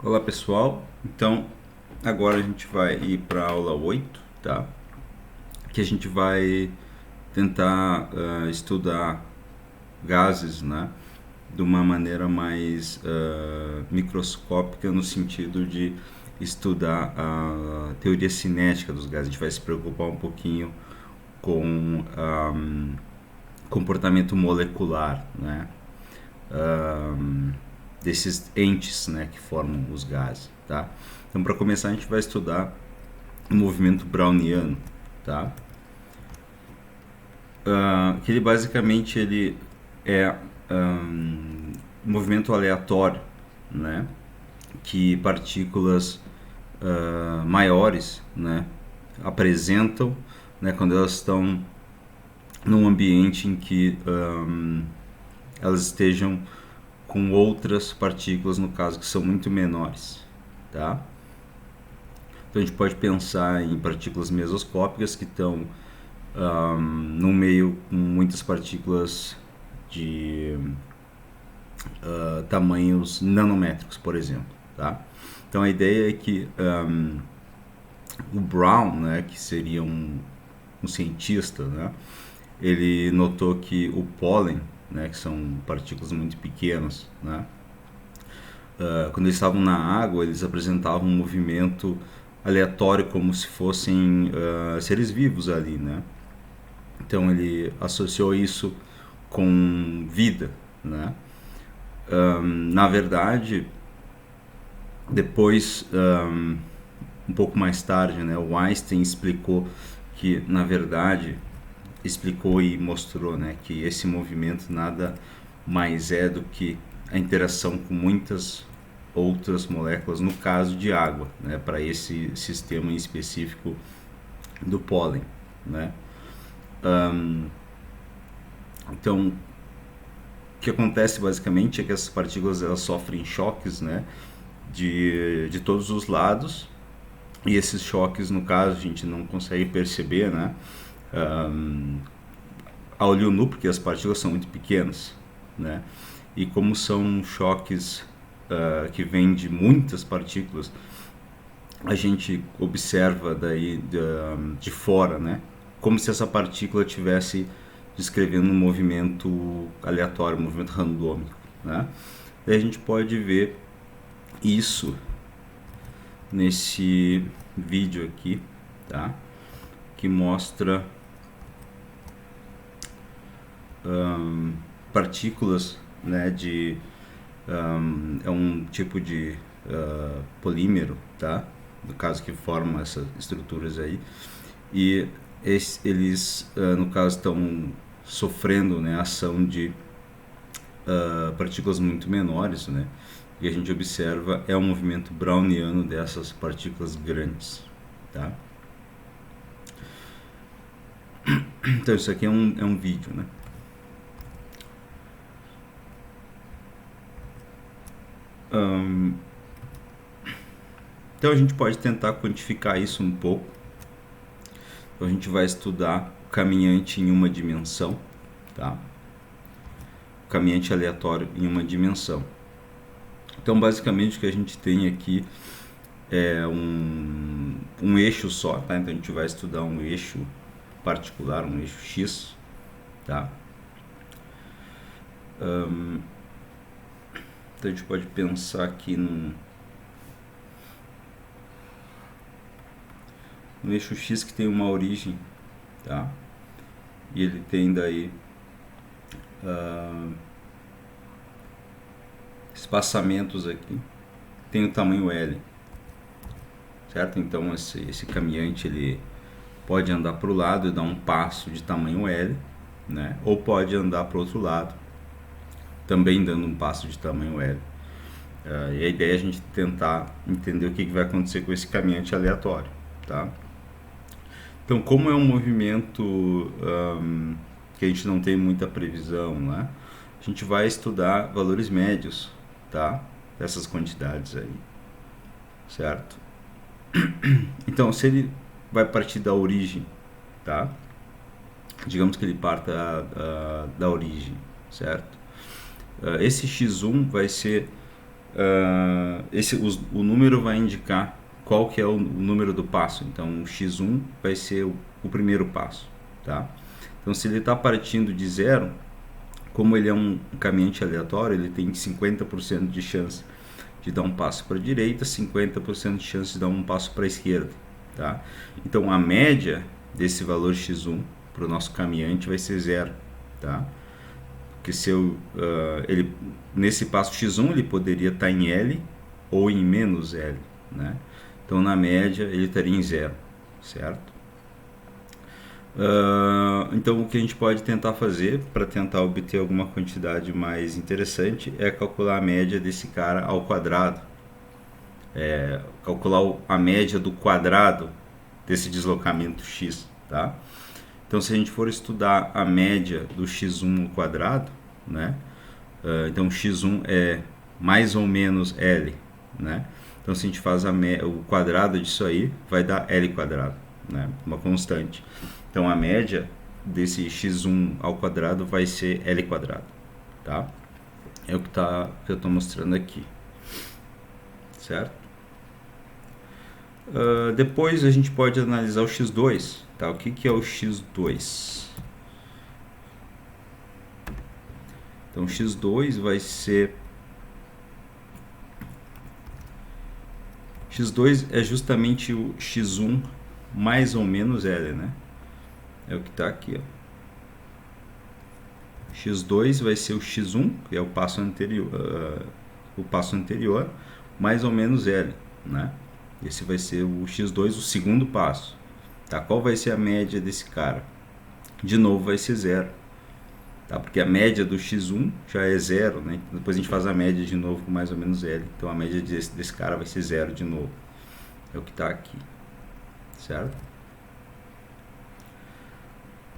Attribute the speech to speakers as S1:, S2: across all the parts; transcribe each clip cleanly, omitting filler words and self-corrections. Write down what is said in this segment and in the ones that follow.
S1: Olá pessoal, então agora a gente vai ir para a aula 8, tá? Que a gente vai tentar estudar gases, né? De uma maneira mais microscópica, no sentido de estudar a teoria cinética dos gases. A gente vai se preocupar um pouquinho com comportamento molecular, né? Desses entes, né, que formam os gases, tá? Então, para começar, a gente vai estudar o movimento browniano, tá? Que ele basicamente ele é um movimento aleatório, né? Que partículas maiores, né, apresentam, né, quando elas estão num ambiente em que elas estejam com outras partículas, no caso, que são muito menores, tá? Então a gente pode pensar em partículas mesoscópicas que estão num meio com muitas partículas de tamanhos nanométricos, por exemplo, tá? Então a ideia é que o Brown, né, que seria um cientista, né, ele notou que o pólen, né, que são partículas muito pequenas, né, quando eles estavam na água, eles apresentavam um movimento aleatório, como se fossem seres vivos ali, né? Então ele associou isso com vida, né? Na verdade, depois, um pouco mais tarde, né, o Einstein explicou que, na verdade, explicou e mostrou, né, que esse movimento nada mais é do que a interação com muitas outras moléculas, no caso de água, né, para esse sistema em específico do pólen, né? Então, o que acontece basicamente é que essas partículas elas sofrem choques, né, de todos os lados, e esses choques, no caso, a gente não consegue perceber, né, a olho nu, porque as partículas são muito pequenas, né? E como são choques que vêm de muitas partículas, a gente observa daí de fora, né? Como se essa partícula estivesse descrevendo um movimento aleatório, um movimento randômico, né? Daí a gente pode ver isso nesse vídeo aqui, tá? Que mostra partículas, né, é um tipo de polímero, tá? No caso que forma essas estruturas aí, e eles no caso estão sofrendo, né, a ação de partículas muito menores, né? E a gente observa é um movimento browniano dessas partículas grandes, tá? Então isso aqui é um vídeo, né? Então a gente pode tentar quantificar isso um pouco. Então a gente vai estudar o caminhante em uma dimensão, tá? O caminhante aleatório em uma dimensão. Então basicamente o que a gente tem aqui é um eixo só, tá? Então a gente vai estudar um eixo particular, um eixo X, tá? Então a gente pode pensar aqui no eixo X que tem uma origem, tá? E ele tem daí espaçamentos aqui, tem o tamanho L, certo? Então esse caminhante ele pode andar para o lado e dar um passo de tamanho L, né? Ou pode andar para o outro lado, também dando um passo de tamanho L. E a ideia é a gente tentar entender o que vai acontecer com esse caminhante aleatório, tá? Então, como é um movimento que a gente não tem muita previsão, né? A gente vai estudar valores médios, tá? Dessas quantidades aí, certo? Então, se ele vai partir da origem, tá? Digamos que ele parta da origem, certo? Esse x1 vai ser o número vai indicar qual que é o número do passo. Então o x1 vai ser o primeiro passo, tá? Então se ele está partindo de zero, como ele é um caminhante aleatório, ele tem 50% de chance de dar um passo para a direita, 50% de chance de dar um passo para a esquerda, tá? Então a média desse valor x1 para o nosso caminhante vai ser zero, tá? Porque se ele, nesse passo x1 ele poderia estar em L ou em menos L, né? Então na média ele estaria em zero, certo? Então o que a gente pode tentar fazer para tentar obter alguma quantidade mais interessante é calcular a média desse cara ao quadrado, calcular a média do quadrado desse deslocamento x, tá? Então se a gente for estudar a média do x1 ao quadrado, né? Então x1 é mais ou menos L, né? Então se a gente faz o quadrado disso aí, vai dar L quadrado, né? Uma constante. Então a média desse x1 ao quadrado vai ser L quadrado, tá? É o que eu estou mostrando aqui, certo? Depois a gente pode analisar o x2, tá? O que é o x2? Então o x2 vai ser... x2 é justamente o x1 mais ou menos L, né? É o que está aqui, ó. x2 vai ser o x1, que é o passo anterior, mais ou menos L, né? Esse vai ser o x2, o segundo passo, tá? Qual vai ser a média desse cara? De novo vai ser zero, tá? Porque a média do x1 já é zero, né? Depois a gente faz a média de novo com mais ou menos L, então a média desse cara vai ser zero de novo. É o que está aqui, certo?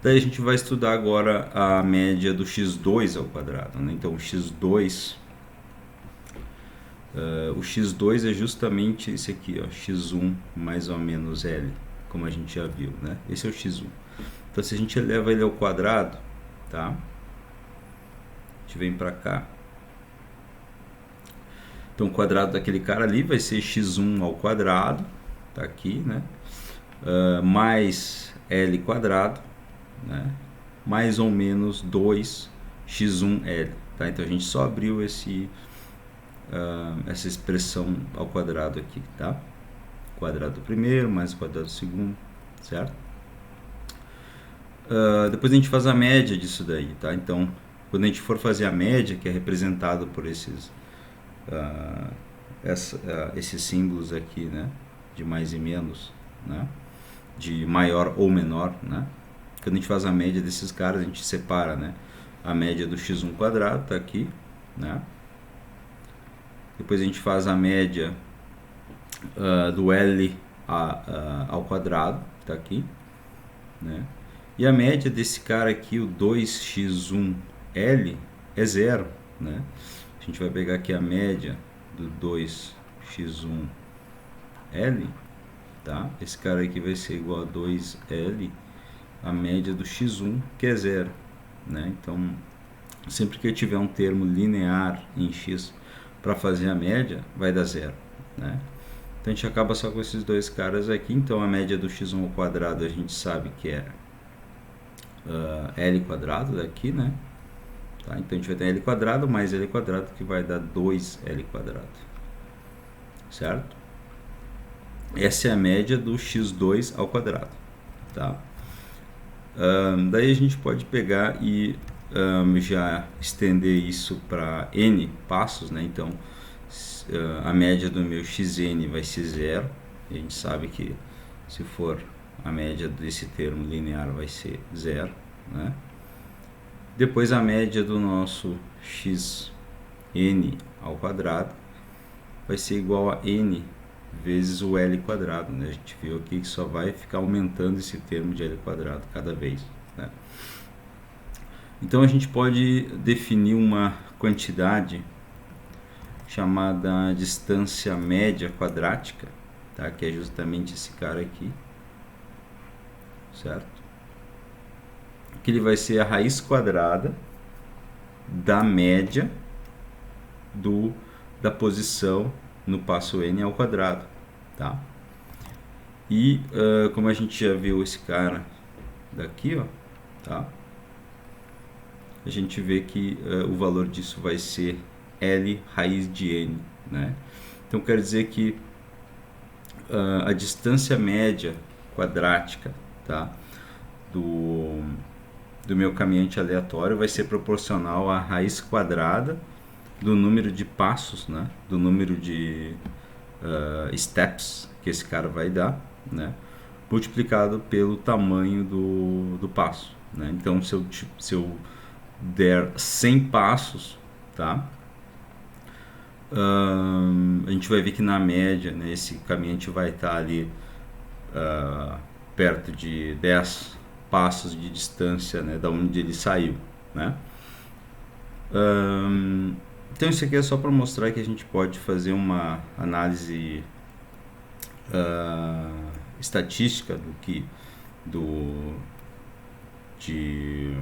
S1: Daí a gente vai estudar agora a média do x2 ao quadrado, né? Então o x2 é justamente esse aqui, ó, x1 mais ou menos L, como a gente já viu, né? Esse é o x1. Então se a gente eleva ele ao quadrado, tá? A gente vem para cá. Então o quadrado daquele cara ali vai ser x1 ao quadrado, tá aqui, né? Mais L quadrado, né? Mais ou menos 2x1L, tá? Então a gente só abriu essa expressão ao quadrado aqui, tá? Quadrado do primeiro mais o quadrado do segundo, certo? Depois a gente faz a média disso daí, tá? Então quando a gente for fazer a média, que é representado por esses símbolos aqui, né? De mais e menos, né? De maior ou menor, né? Quando a gente faz a média desses caras, a gente separa, né? A média do x1 quadrado tá aqui, né? Depois a gente faz a média do L ao quadrado, tá aqui, né? E a média desse cara aqui, o 2x1L, é zero, né? A gente vai pegar aqui a média do 2x1L, tá? Esse cara aqui vai ser igual a 2L, a média do x1, que é zero, né? Então, sempre que eu tiver um termo linear em x para fazer a média, vai dar zero, né? Então, a gente acaba só com esses dois caras aqui. Então, a média do x1 ao quadrado a gente sabe que é L quadrado daqui, né? Tá? Então, a gente vai ter L quadrado mais L quadrado, que vai dar 2L quadrado, certo? Essa é a média do x2 ao quadrado, tá? Daí a gente pode pegar e já estender isso para n passos, né? Então a média do meu xn vai ser zero. A gente sabe que se for a média desse termo linear vai ser zero, né? Depois a média do nosso xn ao quadrado vai ser igual a n vezes o L quadrado, né? A gente viu aqui que só vai ficar aumentando esse termo de L quadrado cada vez, né? Então a gente pode definir uma quantidade chamada distância média quadrática, tá? Que é justamente esse cara aqui, certo? Que ele vai ser a raiz quadrada da média do da posição no passo n ao quadrado, tá? E como a gente já viu esse cara daqui, ó, tá? A gente vê que o valor disso vai ser L raiz de n, né? Então quer dizer que a distância média quadrática, tá, do meu caminhante aleatório vai ser proporcional à raiz quadrada do número de passos, né, do número de steps que esse cara vai dar, né, multiplicado pelo tamanho do passo, né? Então se eu der 100 passos, tá, a gente vai ver que na média, né, esse caminhante vai estar ali perto de 10 passos de distância, né, da onde ele saiu, né? Então isso aqui é só para mostrar que a gente pode fazer uma análise estatística de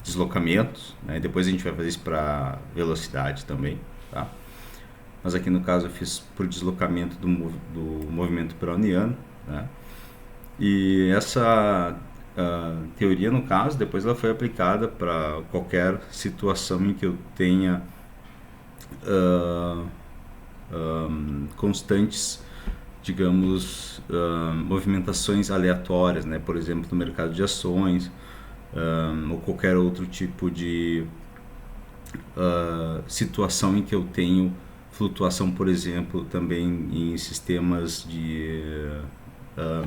S1: deslocamentos, né? Depois a gente vai fazer isso para velocidade também, tá? Mas aqui no caso eu fiz por deslocamento do movimento browniano, né? E essa teoria, no caso, depois ela foi aplicada para qualquer situação em que eu tenha constantes, digamos, movimentações aleatórias, né? Por exemplo, no mercado de ações, ou qualquer outro tipo de situação em que eu tenho flutuação, por exemplo, também em sistemas de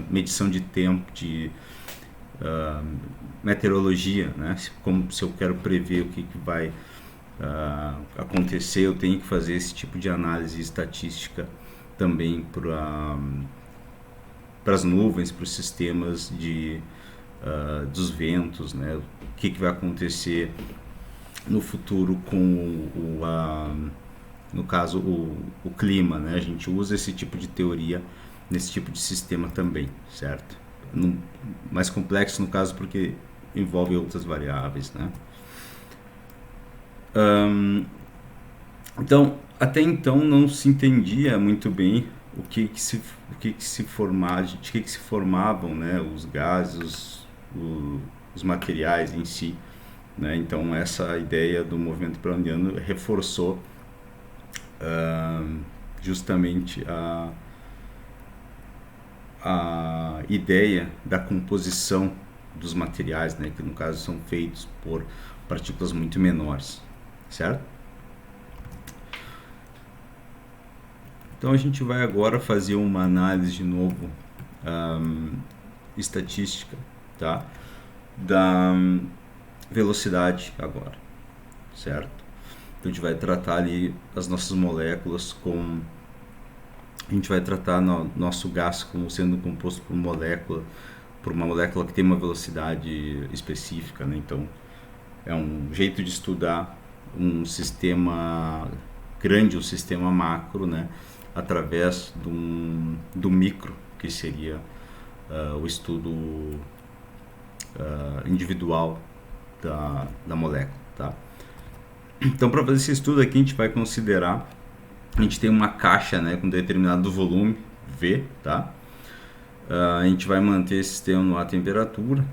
S1: medição de tempo, de meteorologia, né? Como se eu quero prever o que vai acontecer, eu tenho que fazer esse tipo de análise estatística também para as nuvens, para os sistemas dos ventos, né? O que vai acontecer no futuro com no caso o clima, né? A gente usa esse tipo de teoria nesse tipo de sistema também, certo? Mais complexo no caso porque envolve outras variáveis, né? Então, até então não se entendia muito bem de que se formavam, né, os gases, os materiais em si, né? Então essa ideia do movimento browniano reforçou justamente a ideia da composição dos materiais, né, que no caso são feitos por partículas muito menores, certo? Então a gente vai agora fazer uma análise de novo estatística, tá, da velocidade agora, certo? Então a gente vai tratar ali as nossas moléculas a gente vai tratar nosso gás como sendo composto por uma molécula que tem uma velocidade específica, né? Então é um jeito de estudar um sistema grande, um sistema macro, né? Através do micro, que seria o estudo individual da molécula, tá? Então, para fazer esse estudo aqui, a gente vai considerar, a gente tem uma caixa, né, com determinado volume V, tá? A gente vai manter esse sistema a temperatura,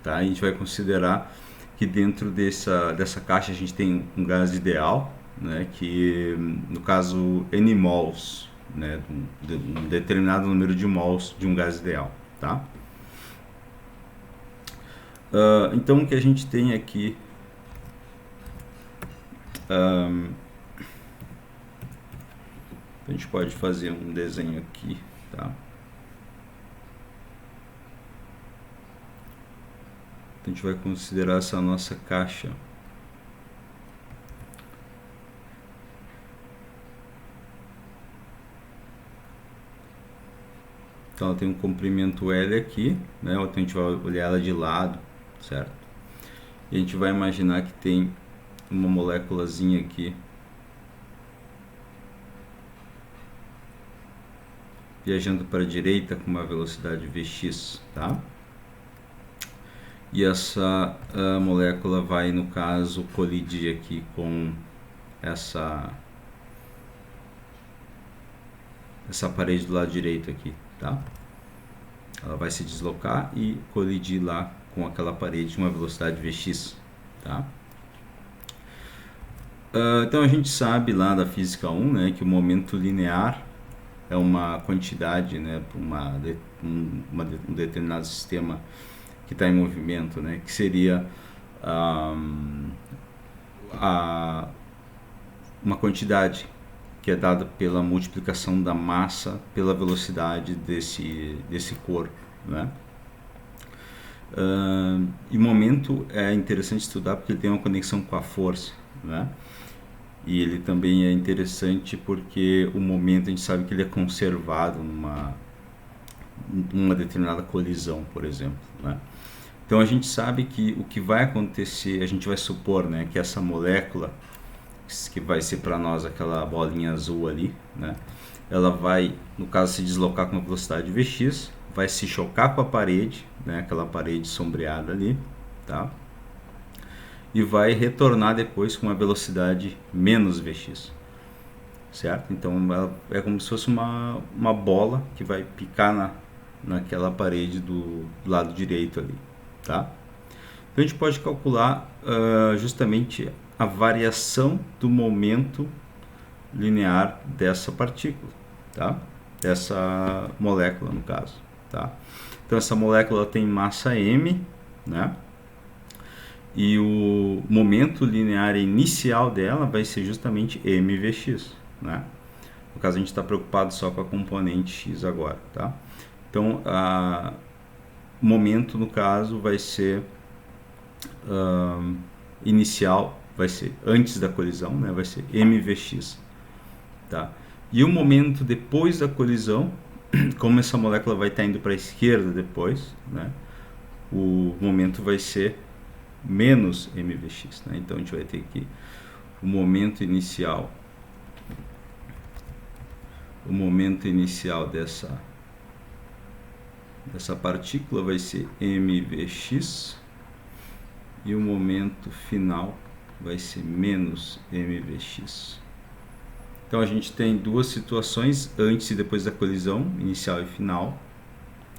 S1: tá? A gente vai considerar que dentro dessa caixa a gente tem um gás ideal, né, que no caso N mols, né, um determinado número de mols de um gás ideal, tá? Então o que a gente tem aqui, a gente pode fazer um desenho aqui, tá? Então a gente vai considerar essa nossa caixa Então ela tem um comprimento L aqui, né? Então a gente vai olhar ela de lado, certo? E a gente vai imaginar que tem uma moléculazinha aqui viajando para a direita com uma velocidade Vx, tá? E essa molécula vai, no caso, colidir aqui com essa essa parede do lado direito aqui, tá? Ela vai se deslocar e colidir lá com aquela parede de uma velocidade Vx, tá? Então a gente sabe lá da física 1, né, que o momento linear é uma quantidade, né, para um determinado sistema que está em movimento, né, que seria uma quantidade que é dada pela multiplicação da massa pela velocidade desse corpo, né? E o momento é interessante estudar porque ele tem uma conexão com a força, né? E ele também é interessante porque o momento a gente sabe que ele é conservado numa determinada colisão, por exemplo, né? Então a gente sabe que o que vai acontecer, a gente vai supor, né, que essa molécula, que vai ser para nós aquela bolinha azul ali, né, ela vai, no caso, se deslocar com uma velocidade Vx, vai se chocar com a parede, né, aquela parede sombreada ali, tá? E vai retornar depois com uma velocidade menos Vx, certo? Então ela é como se fosse uma bola que vai picar naquela parede do lado direito ali, tá? Então a gente pode calcular justamente a variação do momento linear dessa partícula, tá? Dessa molécula, no caso, tá? Então essa molécula tem massa m, né? E o momento linear inicial dela vai ser justamente mvx, né? No caso a gente está preocupado só com a componente x agora, tá? Então o momento, no caso, vai ser inicial, vai ser antes da colisão, né? Vai ser mvx, tá? E o momento depois da colisão, como essa molécula vai estar indo para a esquerda depois, né? O momento vai ser menos mvx, né? Então a gente vai ter que o momento inicial dessa partícula vai ser mvx e o momento final vai ser menos mvx. Então a gente tem duas situações, antes e depois da colisão, inicial e final.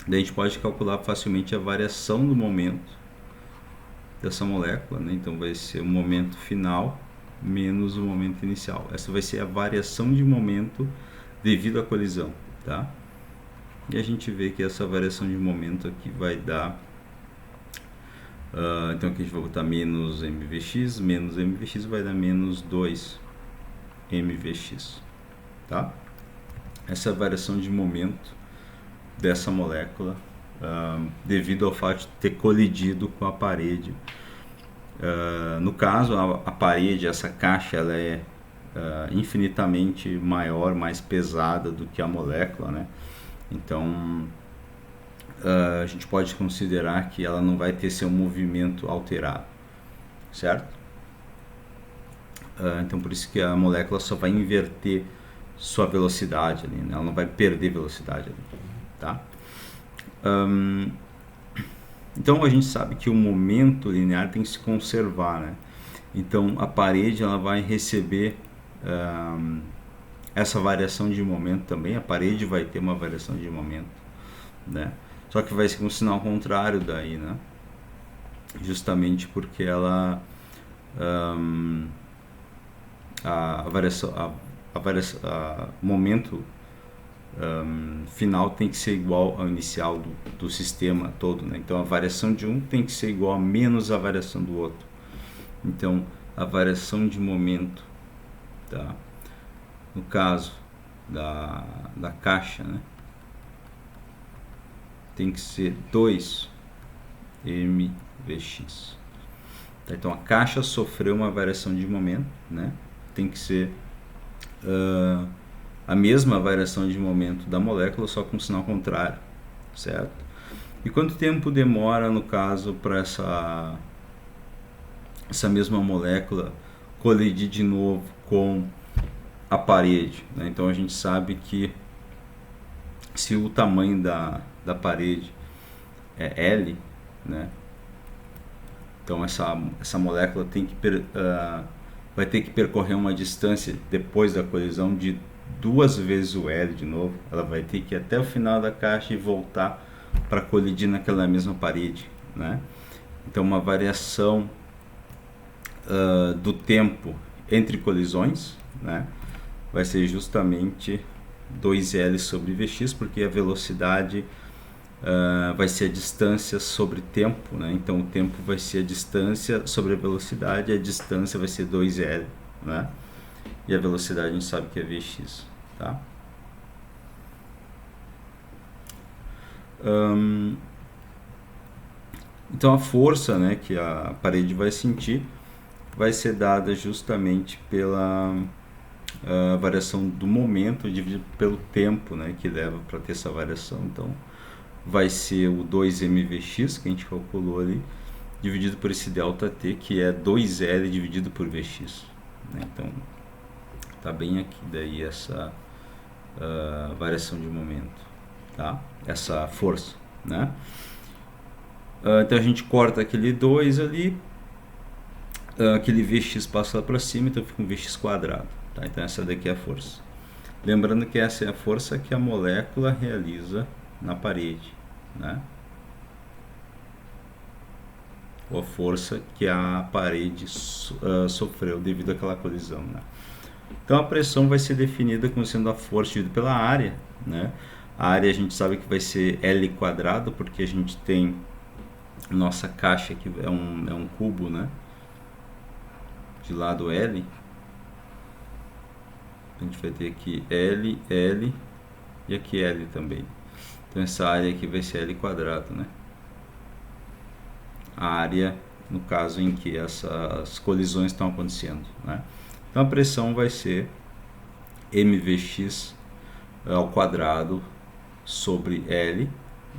S1: Daí a gente pode calcular facilmente a variação do momento dessa molécula, né? Então vai ser o momento final menos o momento inicial. Essa vai ser a variação de momento devido à colisão, tá? E a gente vê que essa variação de momento aqui vai dar então aqui a gente vai botar menos mvx vai dar menos 2 mvx, tá? Essa é a variação de momento dessa molécula devido ao fato de ter colidido com a parede. No caso, a parede, essa caixa, ela é infinitamente maior, mais pesada do que a molécula, né? Então a gente pode considerar que ela não vai ter seu movimento alterado, certo? Então por isso que a molécula só vai inverter sua velocidade ali, né? Ela não vai perder velocidade ali, tá? Então a gente sabe que o momento linear tem que se conservar, né? Então a parede ela vai receber essa variação de momento também. A parede vai ter uma variação de momento, né? Só que vai ser um sinal contrário daí, né? Justamente porque ela o momento final tem que ser igual ao inicial do sistema todo, né? Então a variação de um tem que ser igual a menos a variação do outro. Então a variação de momento, tá? No caso da caixa, né? Tem que ser 2 mvx. Tá? Então a caixa sofreu uma variação de momento, né? Tem que ser a mesma variação de momento da molécula, só com sinal contrário, certo? E quanto tempo demora, no caso, para essa mesma molécula colidir de novo com a parede, né? Então a gente sabe que se o tamanho da parede é L, né? Então essa molécula tem que vai ter que percorrer uma distância depois da colisão de duas vezes o L de novo, ela vai ter que ir até o final da caixa e voltar para colidir naquela mesma parede, né? Então uma variação do tempo entre colisões, né, vai ser justamente 2L sobre Vx, porque a velocidade vai ser a distância sobre tempo, né? Então o tempo vai ser a distância sobre a velocidade, a distância vai ser 2L, né? E a velocidade a gente sabe que é Vx, tá? Então a força, né, que a parede vai sentir vai ser dada justamente pela variação do momento dividido pelo tempo, né, que leva para ter essa variação. Então vai ser o 2mvx que a gente calculou ali, dividido por esse ΔT, que é 2L dividido por Vx, né? Então tá bem aqui daí essa variação de momento, tá? Essa força, né? Então a gente corta aquele 2 ali, aquele Vx passa lá para cima, então fica um Vx quadrado, tá? Então essa daqui é a força. Lembrando que essa é a força que a molécula realiza na parede, né? Ou a força que a parede sofreu devido àquela colisão, né? Então a pressão vai ser definida como sendo a força dividida pela área, né? A área a gente sabe que vai ser L quadrado, porque a gente tem nossa caixa que é um cubo, né? De lado L, a gente vai ter aqui L, L e aqui L também. Então essa área aqui vai ser L quadrado, né? A área, no caso em que essas colisões estão acontecendo, né? Então a pressão vai ser mvx ao quadrado sobre L,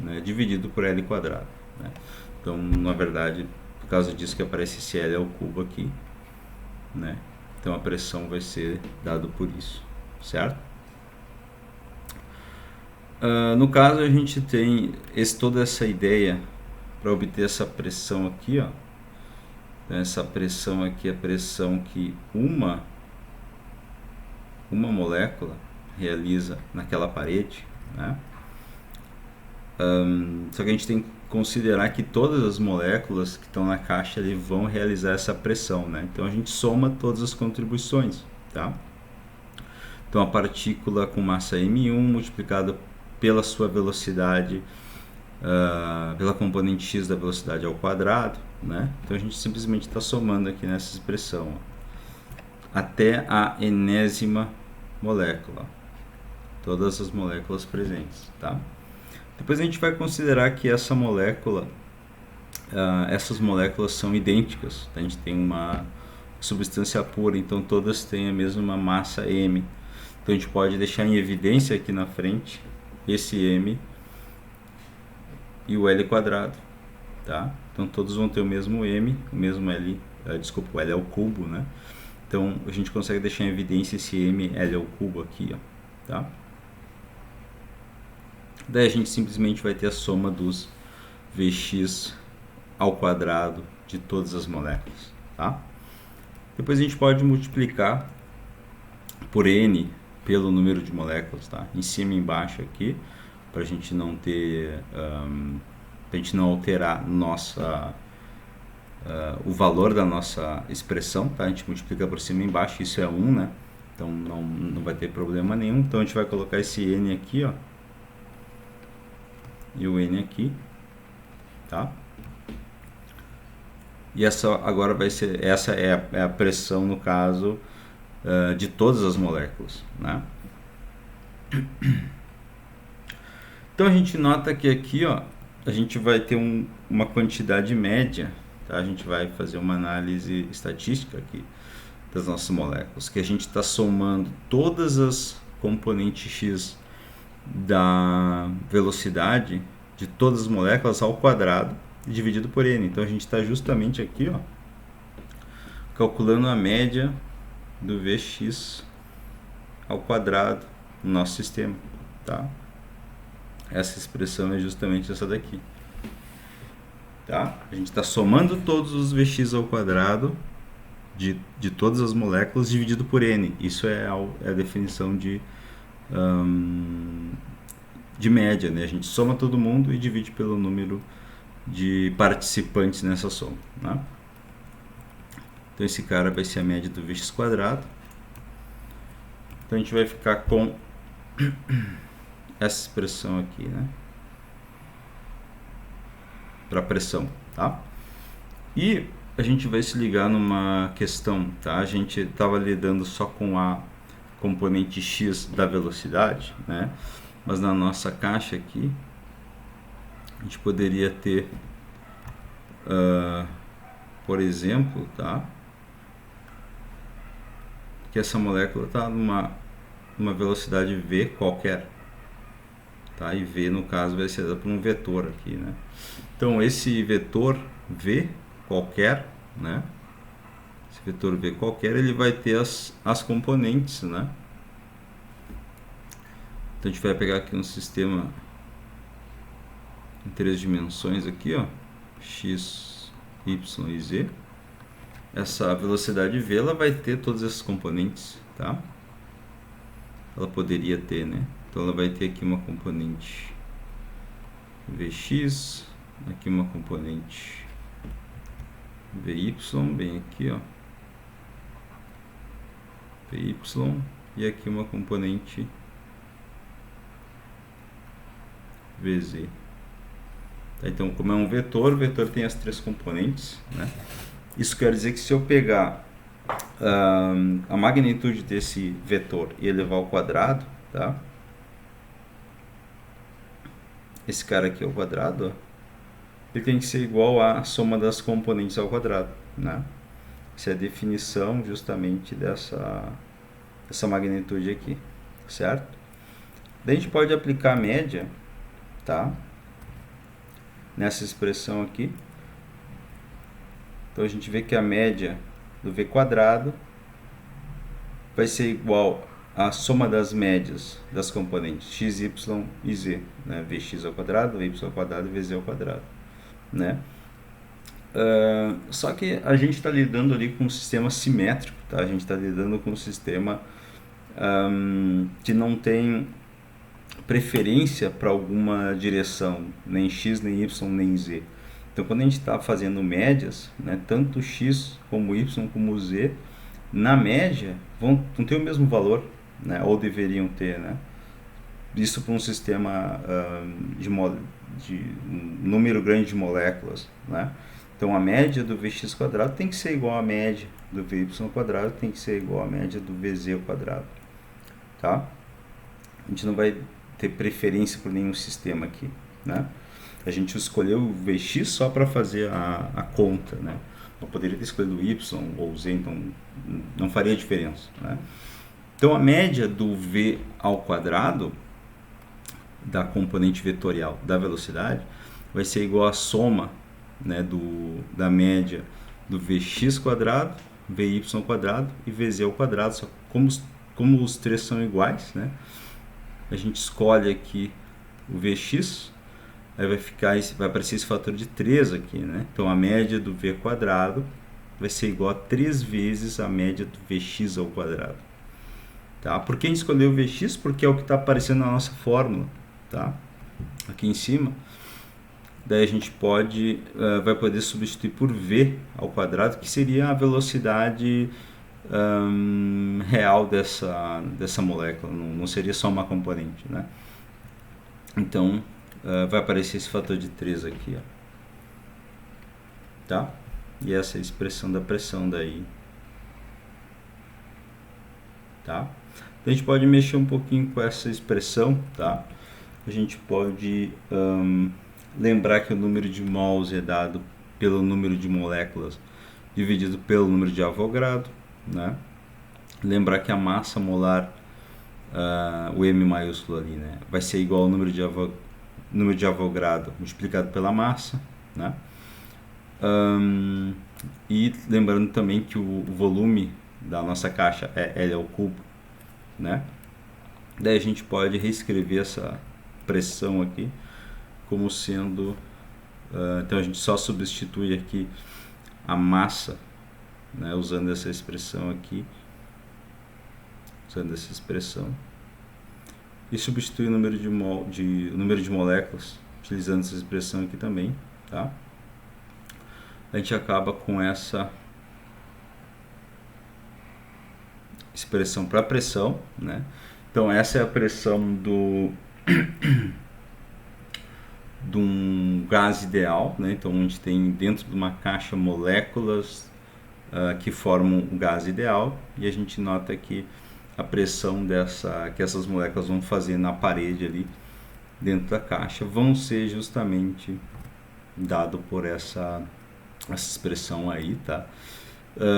S1: né, dividido por L quadrado, né? Então, na verdade, por causa disso que aparece esse L ao cubo aqui, né? Então a pressão vai ser dado por isso, certo? No caso a gente tem toda essa ideia para obter essa pressão aqui, ó. Essa pressão aqui é a pressão que uma molécula realiza naquela parede, né? Só que a gente tem que considerar que todas as moléculas que estão na caixa ali vão realizar essa pressão, né? Então a gente soma todas as contribuições, tá? Então a partícula com massa m1 multiplicada pela sua velocidade, pela componente x da velocidade ao quadrado, né? Então a gente simplesmente está somando aqui nessa expressão, ó, até a enésima molécula, todas as moléculas presentes, tá? Depois a gente vai considerar que essa molécula, essas moléculas são idênticas, tá? A gente tem uma substância pura, então todas têm a mesma massa m. Então a gente pode deixar em evidência aqui na frente esse m e o L quadrado, tá? Então todos vão ter o mesmo m, o mesmo L, desculpa, o L ao cubo, né? Então a gente consegue deixar em evidência esse m, L ao cubo aqui, ó, tá? Daí a gente simplesmente vai ter a soma dos Vx ao quadrado de todas as moléculas, tá? Depois a gente pode multiplicar por n pelo número de moléculas, tá? Em cima e embaixo aqui, para a gente não ter, pra gente não alterar o valor da nossa expressão, tá? A gente multiplica por cima e embaixo, isso é 1, né? Então não vai ter problema nenhum. Então a gente vai colocar esse n aqui, ó, e o n aqui, tá? E essa agora vai ser, essa é a pressão no caso de todas as moléculas, né? Então a gente nota que aqui, ó, a gente vai ter uma quantidade média, tá? A gente vai fazer uma análise estatística aqui das nossas moléculas, que a gente está somando todas as componentes x da velocidade de todas as moléculas ao quadrado dividido por n. Então a gente está justamente aqui, ó, calculando a média do Vx ao quadrado no nosso sistema, tá? Essa expressão é justamente essa daqui, tá? A gente está somando todos os Vx ao quadrado de todas as moléculas dividido por N. Isso é a definição de média, né? A gente soma todo mundo e divide pelo número de participantes nessa soma, né? Então esse cara vai ser a média do Vx quadrado. Então a gente vai ficar com essa expressão aqui, né? Para pressão, tá? E a gente vai se ligar numa questão, tá? A gente estava lidando só com a componente x da velocidade, né? Mas na nossa caixa aqui, a gente poderia ter, por exemplo, tá? Que essa molécula está numa velocidade v qualquer, tá? E v no caso vai ser dado por um vetor aqui, né? Então esse vetor v qualquer, né? Esse vetor v qualquer, ele vai ter as componentes, né? Então a gente vai pegar aqui um sistema em 3 dimensões aqui, ó, x, y e z. Essa velocidade v, ela vai ter todas essas componentes, tá? Ela poderia ter, né? Então ela vai ter aqui uma componente vx, aqui uma componente vy, bem aqui, ó, vy, e aqui uma componente vz. Tá, então, como é um vetor, o vetor tem as 3 componentes, né? Isso quer dizer que se eu pegar a magnitude desse vetor e elevar ao quadrado, tá? Esse cara aqui ao quadrado, ó, ele tem que ser igual à soma das componentes ao quadrado, né? Essa é a definição justamente dessa magnitude aqui, certo? Daí a gente pode aplicar a média, tá? Nessa expressão aqui. Então a gente vê que a média do v quadrado vai ser igual à soma das médias das componentes x, y e z, né? Vx ao quadrado, y ao quadrado e vz ao quadrado, né? Só que a gente está lidando ali com um sistema simétrico, tá? A gente está lidando com um sistema que não tem preferência para alguma direção, nem x, nem y, nem z. Então, quando a gente está fazendo médias, né, tanto x como y como z, na média, vão ter o mesmo valor, né, ou deveriam ter, né? Isso para um sistema de número grande de moléculas, né? Então, a média do Vx quadrado tem que ser igual à média do Vy quadrado, tem que ser igual à média do Vz ao quadrado, tá? A gente não vai ter preferência por nenhum sistema aqui, né? A gente escolheu o Vx só para fazer a conta, né? Eu poderia ter escolhido o y ou o z, então não faria diferença, né? Então, a média do v ao quadrado da componente vetorial da velocidade vai ser igual à soma, né, da média do Vx quadrado, Vy quadrado e Vz ao quadrado. Só como os três são iguais, né, a gente escolhe aqui o Vx, aí vai aparecer esse fator de 3 aqui, né? Então a média do V quadrado vai ser igual a 3 vezes a média do Vx ao quadrado. Tá? Por que a gente escolheu o Vx? Porque é o que está aparecendo na nossa fórmula, tá? Aqui em cima. Daí a gente vai poder substituir por V ao quadrado, que seria a velocidade real dessa molécula, não seria só uma componente, né? Então, vai aparecer esse fator de 3 aqui, ó. Tá? E essa é a expressão da pressão daí. Tá? Então, a gente pode mexer um pouquinho com essa expressão, tá? A gente pode lembrar que o número de mols é dado pelo número de moléculas dividido pelo número de Avogadro, né? Lembrar que a massa molar, o M maiúsculo ali, né, vai ser igual ao número de Avogadro multiplicado pela massa, né? E lembrando também que o volume da nossa caixa é L ao cubo, né? Daí a gente pode reescrever essa pressão aqui como sendo, então a gente só substitui aqui a massa né, usando essa expressão aqui, e substituir o número de moléculas utilizando essa expressão aqui também, tá? A gente acaba com essa expressão para pressão, né? Então essa é a pressão de um gás ideal, né? Então a gente tem dentro de uma caixa moléculas que formam o gás ideal, e a gente nota que a pressão que essas moléculas vão fazer na parede ali dentro da caixa vão ser justamente dado por essa expressão aí, tá?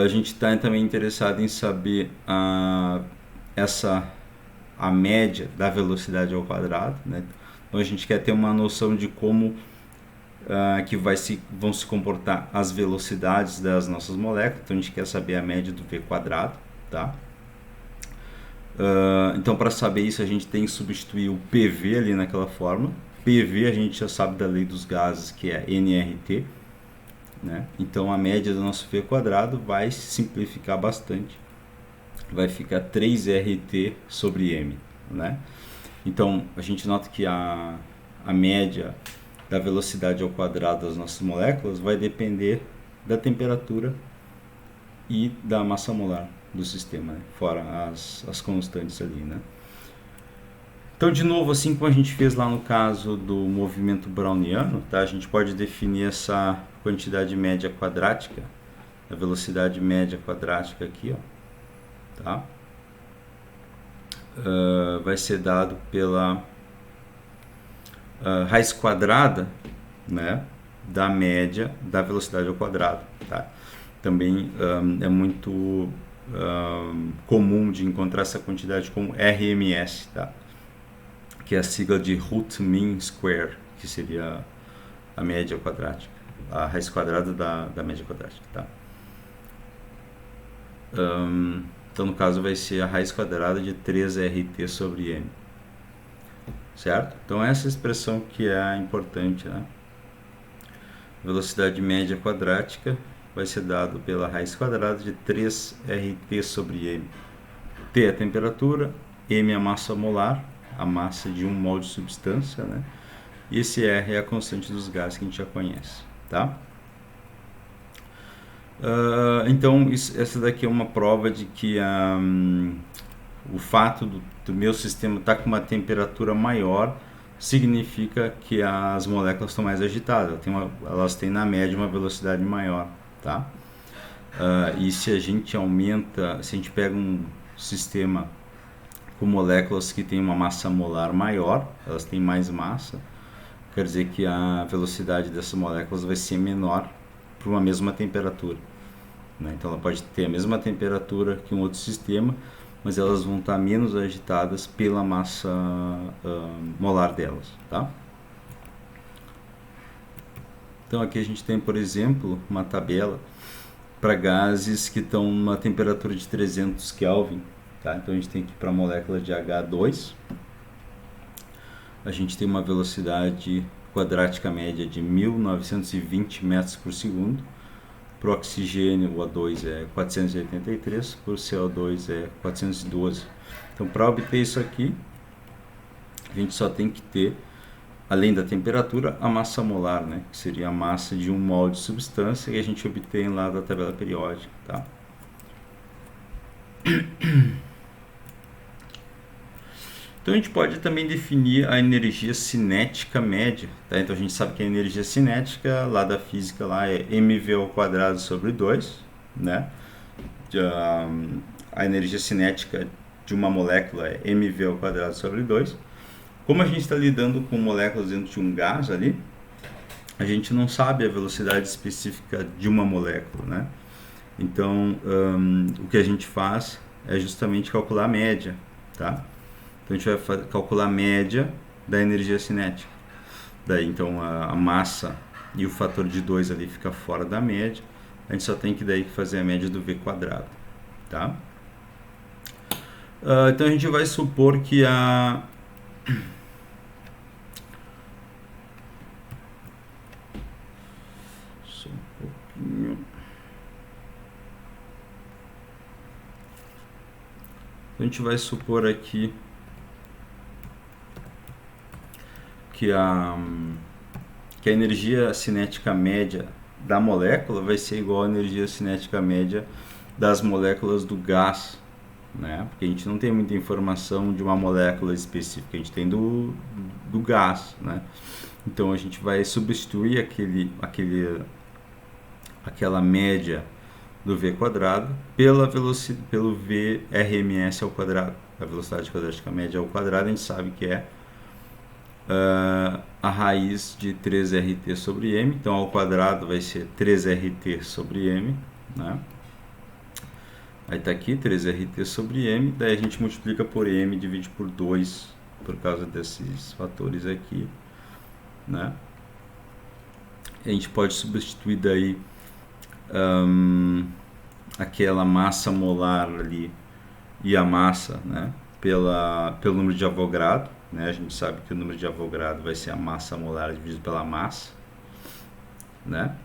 S1: A gente está também interessado em saber a média da velocidade ao quadrado, né? Então a gente quer ter uma noção de como vão se comportar as velocidades das nossas moléculas. Então a gente quer saber a média do v quadrado, tá? Então para saber isso a gente tem que substituir o PV ali naquela fórmula. PV a gente já sabe da lei dos gases, que é nRT, né? Então a média do nosso v quadrado vai se simplificar bastante, vai ficar 3RT sobre m, né? Então a gente nota que a média da velocidade ao quadrado das nossas moléculas vai depender da temperatura e da massa molar do sistema, né? Fora as constantes ali, né? Então, de novo, assim como a gente fez lá no caso do movimento browniano, tá? A gente pode definir essa quantidade média quadrática, a velocidade média quadrática aqui, ó, tá? Vai ser dado pela raiz quadrada, né, da média da velocidade ao quadrado, tá? Também é muito comum de encontrar essa quantidade como RMS, tá? Que é a sigla de root mean square, que seria a média quadrática, a raiz quadrada da média quadrática, tá? Então no caso vai ser a raiz quadrada de 3RT sobre m, certo? Então essa expressão que é importante, né? Velocidade média quadrática vai ser dado pela raiz quadrada de 3RT sobre m. T é a temperatura, m é a massa molar, a massa de 1 mol de substância, né? E esse R é a constante dos gases que a gente já conhece, tá? Então, essa daqui é uma prova de que o fato do meu sistema estar com uma temperatura maior significa que as moléculas estão mais agitadas, elas têm na média uma velocidade maior, tá? E se a gente se a gente pega um sistema com moléculas que têm uma massa molar maior, elas têm mais massa, quer dizer que a velocidade dessas moléculas vai ser menor para uma mesma temperatura, né? Então ela pode ter a mesma temperatura que um outro sistema, mas elas vão estar menos agitadas pela massa molar delas, tá? Então aqui a gente tem, por exemplo, uma tabela para gases que estão numa temperatura de 300 Kelvin, tá? Então a gente tem aqui para a molécula de H2, a gente tem uma velocidade quadrática média de 1920 metros por segundo. Para o oxigênio, o O2 é 483, para o CO2 é 412. Então, para obter isso aqui, a gente só tem que ter, além da temperatura, a massa molar, né? Que seria a massa de 1 mol de substância, que a gente obtém lá da tabela periódica, tá? Então a gente pode também definir a energia cinética média, tá? Então a gente sabe que a energia cinética lá da física lá é mv ao quadrado sobre 2, né? A energia cinética de uma molécula é mv ao quadrado sobre 2. Como a gente está lidando com moléculas dentro de um gás ali, a gente não sabe a velocidade específica de uma molécula, né? Então o que a gente faz é justamente calcular a média, tá? Então a gente vai calcular a média da energia cinética. Daí então a massa e o fator de 2 ali fica fora da média. A gente só tem que daí fazer a média do V quadrado, tá? Então a gente vai supor que só um pouquinho. A gente vai supor aqui que a energia cinética média da molécula vai ser igual à energia cinética média das moléculas do gás, né? Porque a gente não tem muita informação de uma molécula específica, a gente tem do gás, né? Então a gente vai substituir aquela média do v quadrado pelo VRMS ao quadrado, a velocidade quadrática média ao quadrado. A gente sabe que é a raiz de 3RT sobre m, então ao quadrado vai ser 3RT sobre m, né? Aí está aqui 3RT sobre m, daí a gente multiplica por m e divide por 2 por causa desses fatores aqui, né? A gente pode substituir daí aquela massa molar ali e a massa, né, pelo número de Avogadro, né? A gente sabe que o número de Avogadro vai ser a massa molar dividido pela massa, né?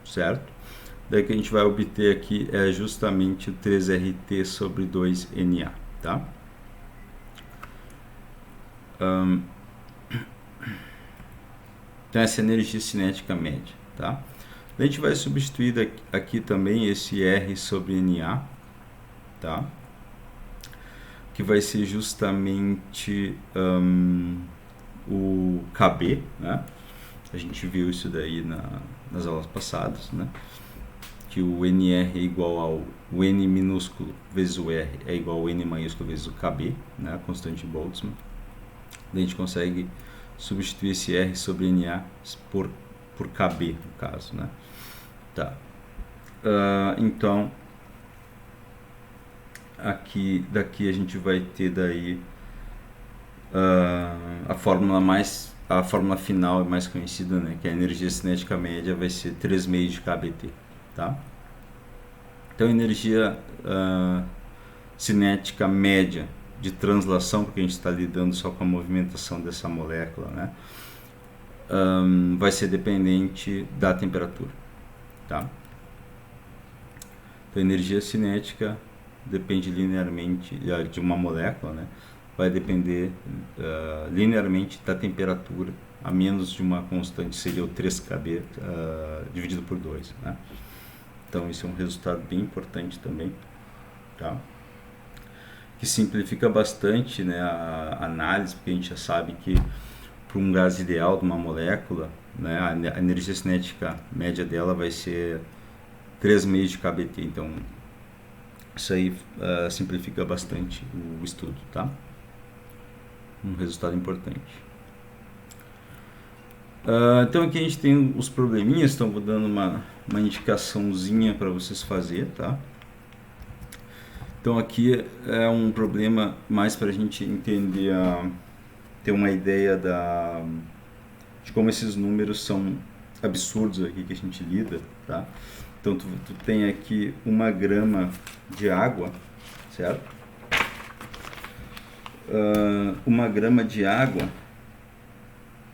S1: Certo? Daí que a gente vai obter aqui é justamente o 3RT sobre 2Na, tá? Então essa é a energia cinética média, tá? A gente vai substituir aqui também esse R sobre Na, tá? Que vai ser justamente o KB, né? A gente viu isso daí nas aulas passadas, né? Que o NR é igual ao N minúsculo vezes o R é igual ao N maiúsculo vezes o KB, né? A constante de Boltzmann. Daí a gente consegue substituir esse R sobre Na por KB, no caso, né? Tá. Então, daqui a gente vai ter daí a fórmula final mais conhecida, né? Que a energia cinética média vai ser 3 meios de kBt, tá? Então, energia cinética média de translação, porque a gente está lidando só com a movimentação dessa molécula, né? Vai ser dependente da temperatura, tá? Então, energia cinética depende linearmente de uma molécula, né? Vai depender linearmente da temperatura, a menos de uma constante, seria o 3kB dividido por 2, né? Então, isso é um resultado bem importante também, tá? Que simplifica bastante, né, a análise, porque a gente já sabe que para um gás ideal de uma molécula, né, a energia cinética média dela vai ser 3 meios de kBt. Então, isso aí simplifica bastante o estudo, tá? Um resultado importante. Então aqui a gente tem os probleminhas, então vou dando uma indicaçãozinha para vocês fazer, tá? Então aqui é um problema mais para a gente entender, ter uma ideia de como esses números são absurdos aqui que a gente lida, tá? Então tu tem aqui 1 grama de água, certo? 1 grama de água,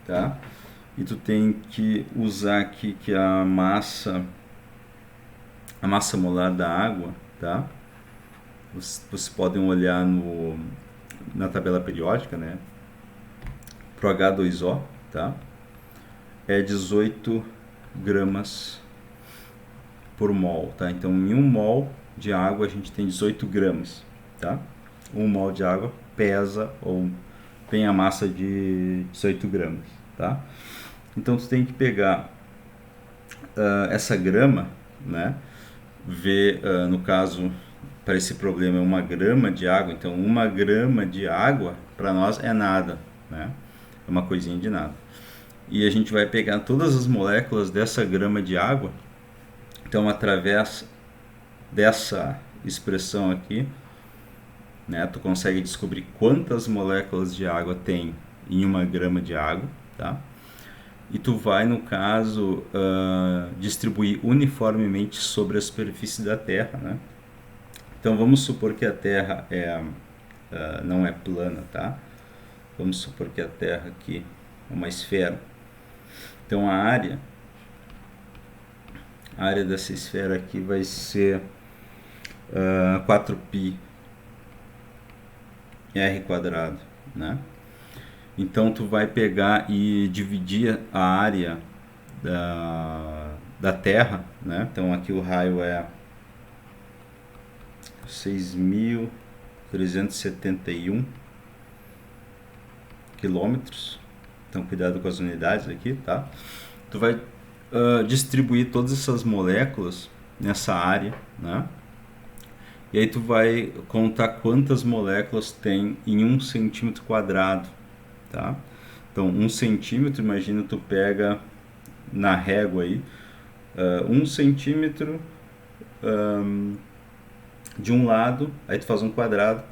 S1: tá? E tu tem que usar aqui que a massa molar da água, tá? Vocês podem olhar na tabela periódica, né? Pro H2O, tá? É 18 gramas por mol, tá? Então, em 1 mol de água a gente tem 18 gramas, tá? 1 mol de água pesa ou tem a massa de 18 gramas, tá? Então, tu tem que pegar essa grama, né? Ver, no caso, para esse problema é 1 grama de água, então 1 grama de água para nós é nada, né? É uma coisinha de nada. E a gente vai pegar todas as moléculas dessa grama de água, então através dessa expressão aqui, né, tu consegue descobrir quantas moléculas de água tem em 1 grama de água, tá? E tu vai, no caso, distribuir uniformemente sobre a superfície da Terra, né? Então vamos supor que a Terra não é plana, tá? Vamos supor que a Terra aqui é uma esfera. Então a área dessa esfera aqui vai ser 4π r quadrado, né? Então tu vai pegar e dividir a área da Terra, né? Então aqui o raio é 6.371 quilômetros. Então cuidado com as unidades aqui, tá? Tu vai distribuir todas essas moléculas nessa área, né? E aí tu vai contar quantas moléculas tem em 1 centímetro quadrado, tá? Então 1 centímetro, imagina tu pega na régua aí 1 centímetro de um lado, aí tu faz um quadrado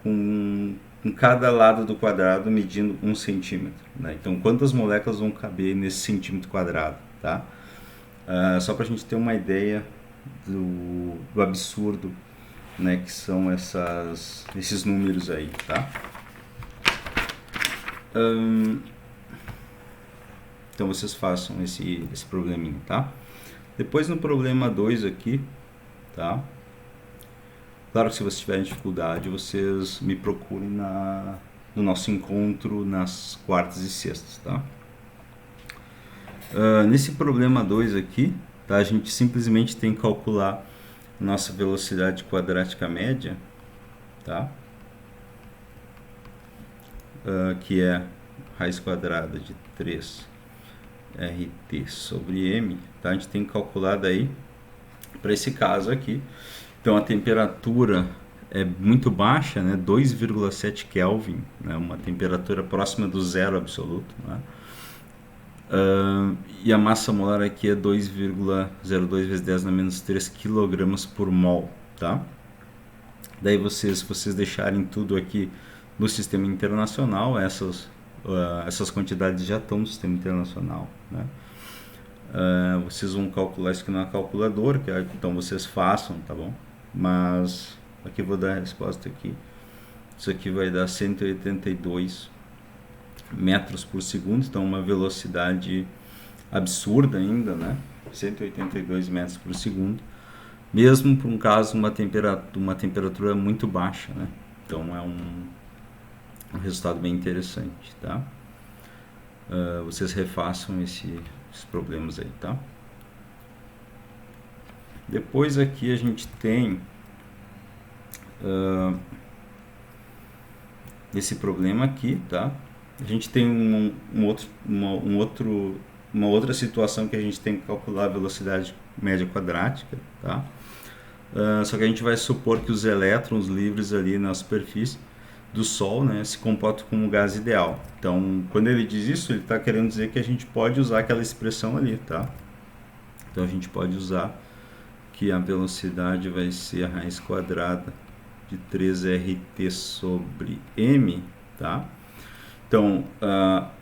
S1: com cada lado do quadrado medindo 1 centímetro, né? Então quantas moléculas vão caber nesse centímetro quadrado, tá? Só para a gente ter uma ideia do absurdo, né, que são esses números aí, tá? Então vocês façam esse probleminha, tá? Depois no problema 2 aqui, tá? Claro que se vocês tiverem dificuldade, vocês me procurem no nosso encontro nas quartas e sextas, tá? Nesse problema 2 aqui, tá? A gente simplesmente tem que calcular nossa velocidade quadrática média, tá? Que é raiz quadrada de 3 RT sobre M, tá? A gente tem que calcular daí para esse caso aqui. Então a temperatura é muito baixa, né? 2,7 Kelvin, né? Uma temperatura próxima do zero absoluto, né? E a massa molar aqui é 2,02 vezes 10 na menos 3 kg por mol, tá? Daí se vocês deixarem tudo aqui no sistema internacional, essas quantidades já estão no sistema internacional, né? Vocês vão calcular isso aqui na calculadora, então vocês façam, tá bom? Mas aqui eu vou dar a resposta aqui. Isso aqui vai dar 182 metros por segundo, então uma velocidade absurda ainda, né? 182 metros por segundo, mesmo por um caso uma temperatura muito baixa, né? Então é um resultado bem interessante, tá? Vocês refaçam esses problemas aí, tá? Depois aqui a gente tem esse problema aqui, tá? A gente tem uma outra situação que a gente tem que calcular a velocidade média quadrática, tá? Só que a gente vai supor que os elétrons livres ali na superfície do Sol, né, se comportam como gás ideal. Então, quando ele diz isso, ele está querendo dizer que a gente pode usar aquela expressão ali, tá? Então, a gente pode usar que a velocidade vai ser a raiz quadrada de 3RT sobre M, tá? Então,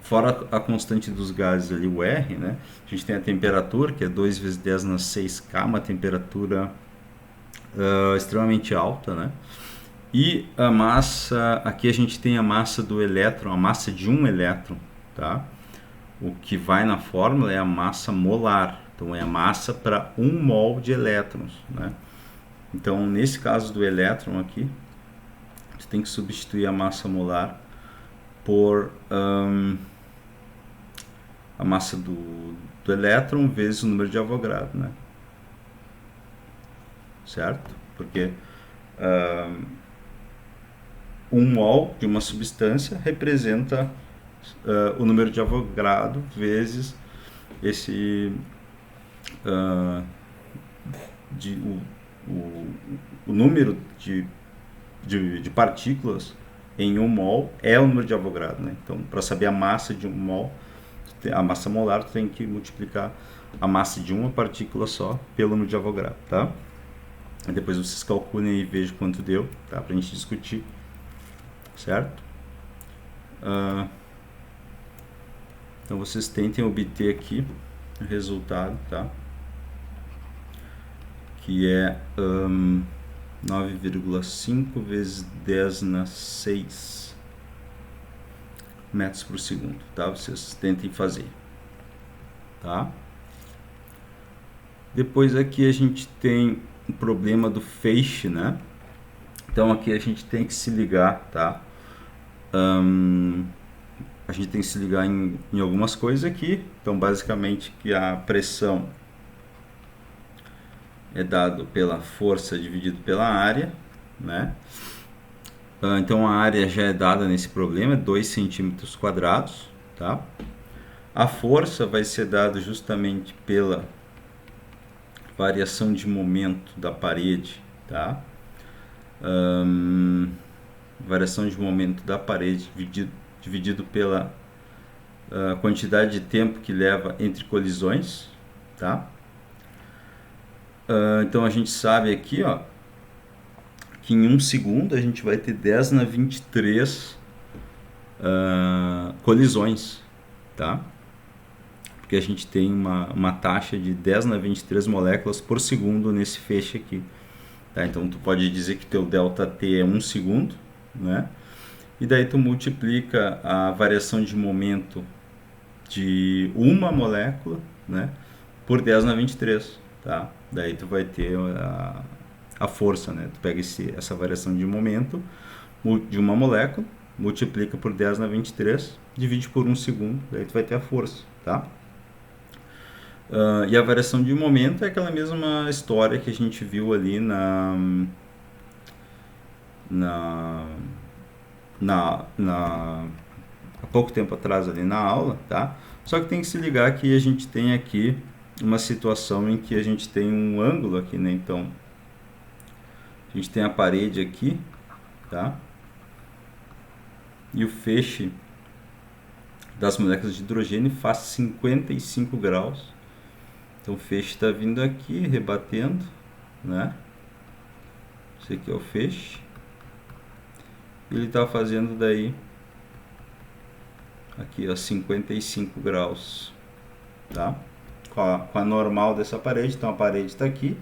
S1: fora a constante dos gases ali, o R, né? A gente tem a temperatura, que é 2 vezes 10 na 6K, uma temperatura extremamente alta, né? E a massa, aqui a gente tem a massa do elétron, a massa de um elétron, tá? O que vai na fórmula é a massa molar, então é a massa para 1 mol de elétrons, né? Então, nesse caso do elétron aqui, você tem que substituir a massa molar por a massa do elétron vezes o número de Avogadro, né? Certo? Porque 1 mol de uma substância representa o número de Avogadro vezes o número de partículas em 1 mol é o número de Avogadro, né? Então, para saber a massa de 1 mol, a massa molar, tu tem que multiplicar a massa de uma partícula só pelo número de Avogadro, tá? E depois vocês calculem e vejam quanto deu, tá? Pra gente discutir, certo? Então vocês tentem obter aqui o resultado, tá? Que é 9,5 vezes 10 na 6 metros por segundo, tá? Vocês tentem fazer, tá? Depois aqui a gente tem o problema do feixe, né? Então aqui a gente tem que se ligar, tá? A gente tem que se ligar em algumas coisas aqui. Então basicamente que a pressão é dado pela força dividido pela área, né? Então a área já é dada nesse problema, 2 centímetros quadrados, tá? A força vai ser dada justamente pela variação de momento da parede, tá? Variação de momento da parede dividido pela quantidade de tempo que leva entre colisões, tá? Então a gente sabe aqui, ó, que em 1 segundo a gente vai ter 10 na 23 colisões, tá? Porque a gente tem uma taxa de 10 na 23 moléculas por segundo nesse feixe aqui, tá? Então tu pode dizer que teu ΔT é 1 segundo, né? E daí tu multiplica a variação de momento de uma molécula, né, por 10 na 23, tá? Daí tu vai ter a força, né? Tu pega essa variação de momento de uma molécula, multiplica por 10 na 23, divide por 1 segundo, daí tu vai ter a força, tá? E a variação de momento é aquela mesma história que a gente viu ali há pouco tempo atrás ali na aula, tá? Só que tem que se ligar que a gente tem aqui uma situação em que a gente tem um ângulo aqui, né? Então, a gente tem a parede aqui, tá? E o feixe das moléculas de hidrogênio faz 55 graus. Então o feixe está vindo aqui, rebatendo, né? Esse aqui é o feixe. Ele está fazendo daí aqui, ó, 55 graus, tá? Com a normal dessa parede. Então a parede está aqui,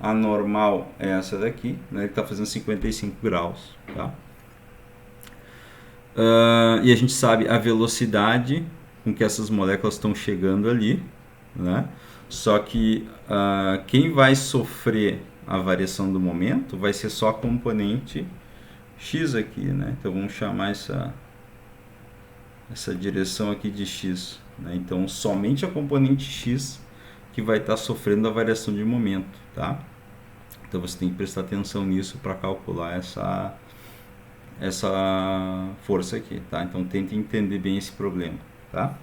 S1: a normal é essa daqui, né? Ele está fazendo 55 graus, tá? E a gente sabe a velocidade com que essas moléculas estão chegando ali, né? Só que quem vai sofrer a variação do momento vai ser só a componente x aqui, né? Então vamos chamar essa direção aqui de x, né? Então somente a componente x que vai estar sofrendo a variação de momento, tá? Então você tem que prestar atenção nisso para calcular essa força aqui, tá? Então tente entender bem esse problema, tá?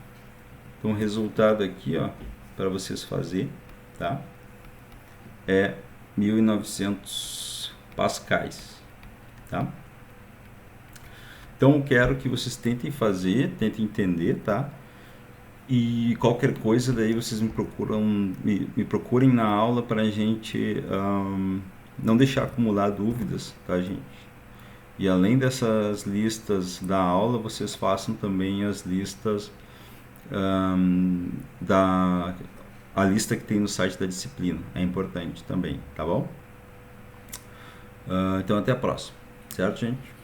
S1: Então o resultado aqui, ó, para vocês fazer, tá? É 1900 pascais, tá? Então eu quero que vocês tentem fazer, tentem entender, tá? E qualquer coisa daí vocês me procurem na aula para a gente não deixar acumular dúvidas, tá, gente? E além dessas listas da aula, vocês façam também as listas a lista que tem no site da disciplina. É importante também, tá bom? Então até a próxima, certo, gente?